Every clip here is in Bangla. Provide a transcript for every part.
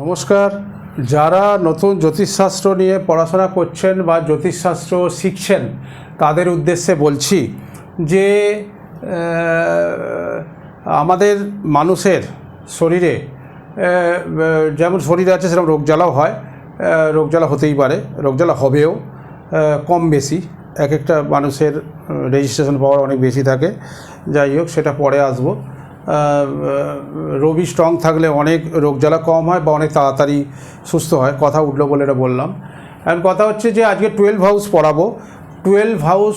নমস্কার। যারা নতুন জ্যোতিষশাস্ত্র নিয়ে পড়াশোনা করছেন বা জ্যোতিষশাস্ত্র শিখছেন তাদের উদ্দেশ্যে বলছি যে আমাদের মানুষের শরীরে যেমন শরীরে আছে সেরকম রোগজ্বালাও হয়, রোগজ্বালা হতেই পারে, রোগজ্বালা হবেও কম বেশি। এক একটা মানুষের রেজিস্ট্রেশন পাওয়ার অনেক বেশি থাকে। যাই হোক, সেটা পরে আসবো। রবি স্ট্রং থাকলে অনেক রোগজ্বালা কম হয় বা অনেক তাড়াতাড়ি সুস্থ হয়। কথা উঠলো বলে এটা বললাম। এখন কথা হচ্ছে যে আজকে 12 হাউস পড়াবো। 12 হাউস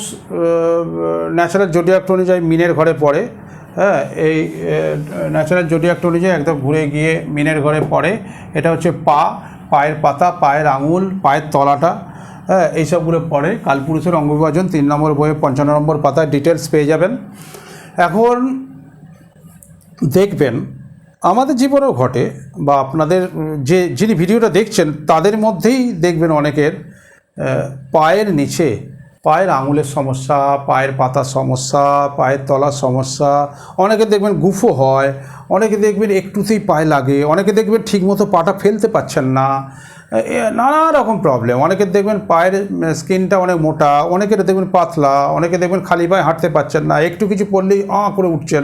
ন্যাচারাল জোডিয়াক অনুযায়ী মিনের ঘরে পড়ে। হ্যাঁ, এই ন্যাচারাল জোডিয়াক অনুযায়ী একদম ঘুরে গিয়ে মিনের ঘরে পড়ে। এটা হচ্ছে পায়ের পাতা, পায়ের আঙুল, পায়ের তলাটা, হ্যাঁ, এইসবগুলো পড়ে। কালপুরুষের অঙ্গবিভাজন 3 নম্বর বইয়ে 55 নম্বর পাতায় ডিটেলস পেয়ে যাবেন। এখন দেখবেন আমাদের জীবনেও ঘটে বা আপনাদের যিনি ভিডিওটা দেখছেন তাদের মধ্যেই দেখবেন অনেকের পায়ের নিচে পায়ের আঙুলের সমস্যা, পায়ের পাতার সমস্যা, পায়ের তলার সমস্যা। অনেকে দেখবেন গুফো হয়, অনেকে দেখবেন একটুতেই পায়ে লাগে, অনেকে দেখবেন ঠিকমতো পাটা ফেলতে পারছেন না, নানা রকম প্রবলেম। অনেকের দেখবেন পায়ের স্কিনটা অনেক মোটা, অনেকের দেখবেন পাতলা, অনেকে দেখবেন খালি পায়ে হাঁটতে পারছেন না, একটু কিছু পড়লেই করে উঠছেন।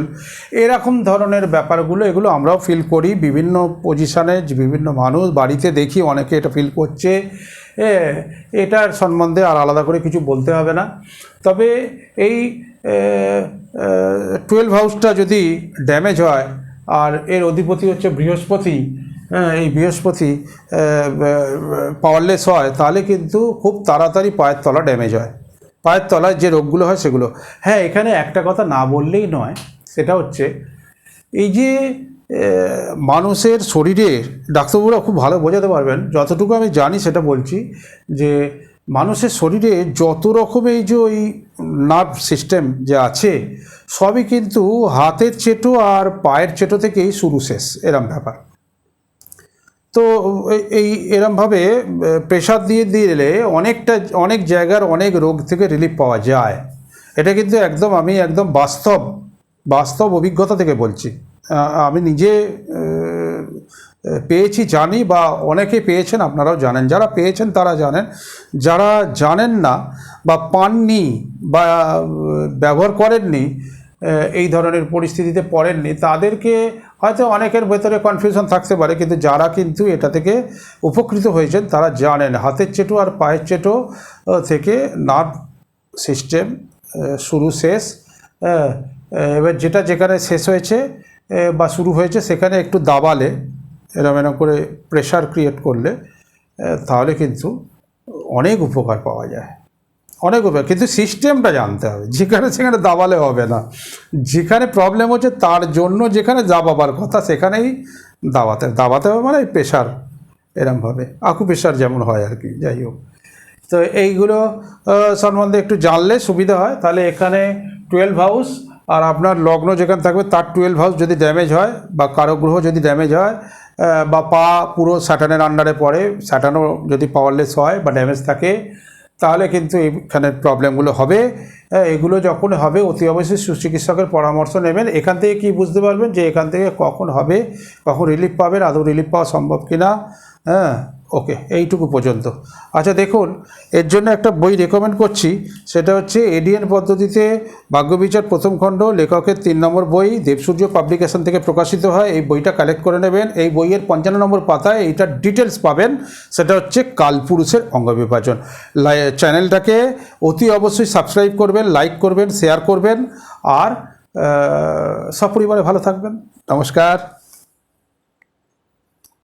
এরকম ধরনের ব্যাপারগুলো এগুলো আমরাও ফিল করি বিভিন্ন পজিশানে। বিভিন্ন মানুষ বাড়িতে দেখি অনেকে এটা ফিল করছে। এটার সম্বন্ধে আর আলাদা করে কিছু বলতে হবে না। তবে এই 12 হাউসটা যদি ড্যামেজ হয়, আর এর অধিপতি হচ্ছে বৃহস্পতি, এই বৃহস্পতি পাওয়ারলেস হয়, তাহলে কিন্তু খুব তাড়াতাড়ি পায়ের তলা ড্যামেজ হয়। পায়ের তলায় যে রোগগুলো হয় সেগুলো। হ্যাঁ, এখানে একটা কথা না বললেই নয়, সেটা হচ্ছে এই যে মানুষের শরীরের, ডাক্তারবাবুরা খুব ভালো বোঝাতে পারবেন, যতটুকু আমি জানি সেটা বলছি, যে মানুষের শরীরে যত রকমের এই যে ওই নার্ভ সিস্টেম যে আছে সবই কিন্তু হাতের চেটো আর পায়ের চেটো থেকেই শুরু শেষ, এরম ব্যাপার। তো এই এরমভাবে প্রেশার দিয়ে দিলে অনেক জায়গার অনেক রোগ থেকে রিলিফ পাওয়া যায়। এটা কিন্তু আমি একদম বাস্তব অভিজ্ঞতা থেকে বলছি। আমি নিজে পেয়েছি, জানি, বা অনেকে পেয়েছেন, আপনারাও জানেন। যারা পেয়েছেন তারা জানেন, যারা জানেন না বা পাননি বা ব্যবহার করেননি, এই ধরনের পরিস্থিতিতে পড়েননি, তাদেরকে হয়তো অনেকের ভেতরে কনফিউশন থাকতে পারে, কিন্তু যারা কিন্তু এটা থেকে উপকৃত হয়েছেন তারা জানেন হাতের চেটো আর পায়ের চেটো থেকে নার্ভ সিস্টেম শুরু শেষ। এবার যেটা যেখানে শেষ হয়েছে বা শুরু হয়েছে সেখানে একটু দাবালে, এরম করে প্রেশার ক্রিয়েট করলে, তাহলে কিন্তু অনেক উপকার পাওয়া যায়, অনেক উপকার। কিন্তু সিস্টেমটা জানতে হবে, সেখানে দাবালে হবে না। যেখানে প্রবলেম হচ্ছে তার জন্য যেখানে দাবাবার কথা সেখানেই দাবাতে হবে, মানে প্রেশার, এরমভাবে আকুপ্রেশার যেমন হয় আর কি। যাই হোক, তো এইগুলো সম্বন্ধে একটু জানলে সুবিধা হয়। তাহলে এখানে 12 হাউস আর আপনার লগ্ন যেখানে থাকবে তার 12 হাউস যদি ড্যামেজ হয়, বা কারো গ্রহ যদি ড্যামেজ হয়, বা পা পুরো স্যাটার্নের আন্ডারে পড়ে, স্যাটার্নও যদি পাওয়ারলেস হয় বা ড্যামেজ থাকে, তাহলে কিন্তু এইখানে প্রবলেমগুলো হবে। এগুলো যখন হবে অতি অবশ্যই সুচিকিৎসকের পরামর্শ নেবেন। এখান থেকে কি বুঝতে পারবেন যে এখান থেকে কখন হবে, কখন রিলিফ পাবেন, আদৌ রিলিফ পাওয়া সম্ভব কিনা। হ্যাঁ, ওকে, এইটুকু পর্যন্ত। আচ্ছা, দেখুন, এর জন্য একটা বই রেকমেন্ড করছি, সেটা হচ্ছে এডিএন পদ্ধতিতে ভাগ্যবিচার প্রথম খণ্ড, লেখকের 3 নম্বর বই, দেবসূর্য পাবলিকেশন থেকে প্রকাশিত হয়। এই বইটা কালেক্ট করে নেবেন। এই বইয়ের 55 নম্বর পাতায় এইটার ডিটেলস পাবেন। সেটা হচ্ছে কালপুরুষের অঙ্গবিভাজন। চ্যানেলটাকে অতি অবশ্যই সাবস্ক্রাইব করবেন, লাইক করবেন, শেয়ার করবেন, আর সপরিবারে ভালো থাকবেন। নমস্কার।